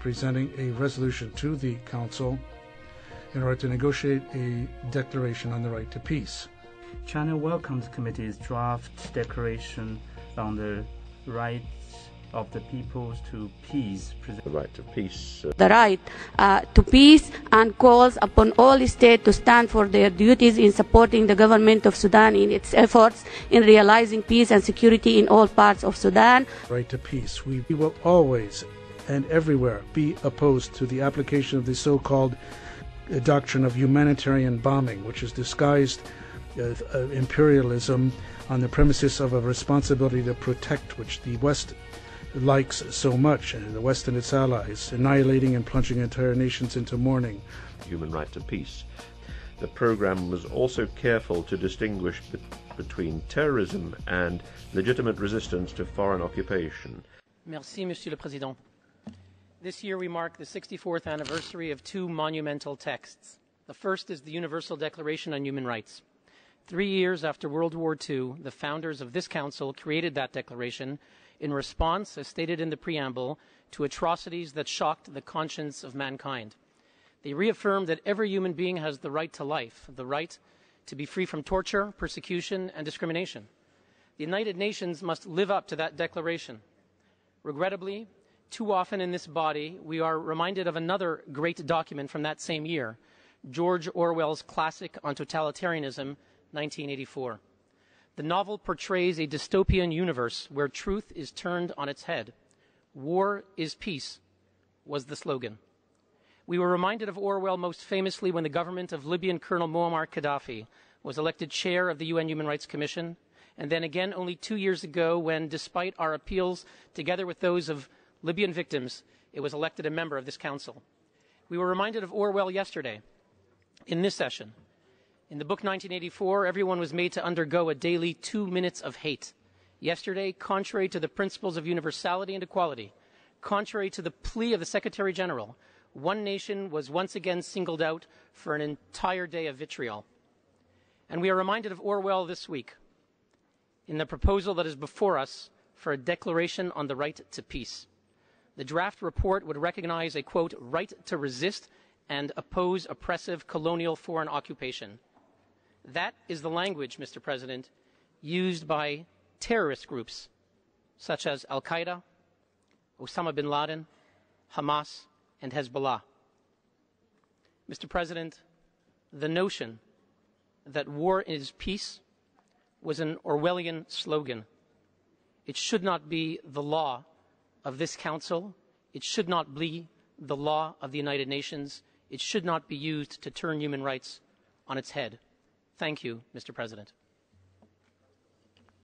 presenting a resolution to the Council in order to negotiate a declaration on the right to peace. China welcomes the committee's draft declaration on the rights of the peoples to peace. The right to peace. The right to peace, and calls upon all states to stand for their duties in supporting the government of Sudan in its efforts in realizing peace and security in all parts of Sudan. Right to peace. We will always and everywhere be opposed to the application of the so-called doctrine of humanitarian bombing, which is disguised imperialism on the premises of a responsibility to protect, which the West likes so much, and the West and its allies, annihilating and plunging entire nations into mourning. Human right to peace. The program was also careful to distinguish between terrorism and legitimate resistance to foreign occupation. Merci, Monsieur le Président. This year we mark the 64th anniversary of two monumental texts. The first is the Universal Declaration on Human Rights. 3 years after World War II, the founders of this council created that declaration in response, as stated in the preamble, to atrocities that shocked the conscience of mankind. They reaffirmed that every human being has the right to life, the right to be free from torture, persecution, and discrimination. The United Nations must live up to that declaration. Regrettably, too often in this body, we are reminded of another great document from that same year, George Orwell's classic on totalitarianism, 1984. The novel portrays a dystopian universe where truth is turned on its head. War is peace, was the slogan. We were reminded of Orwell most famously when the government of Libyan Colonel Muammar Gaddafi was elected chair of the UN Human Rights Commission, and then again only 2 years ago when, despite our appeals together with those of Libyan victims, it was elected a member of this council. We were reminded of Orwell yesterday in this session. In the book 1984, everyone was made to undergo a daily 2 minutes of hate. Yesterday, contrary to the principles of universality and equality, contrary to the plea of the Secretary General, one nation was once again singled out for an entire day of vitriol. And we are reminded of Orwell this week in the proposal that is before us for a declaration on the right to peace. The draft report would recognize a, quote, right to resist and oppose oppressive colonial foreign occupation. That is the language, Mr. President, used by terrorist groups such as Al-Qaeda, Osama bin Laden, Hamas, and Hezbollah. Mr. President, the notion that war is peace was an Orwellian slogan. It should not be the law of this Council. It should not be the law of the United Nations. It should not be used to turn human rights on its head. Thank you, Mr. President.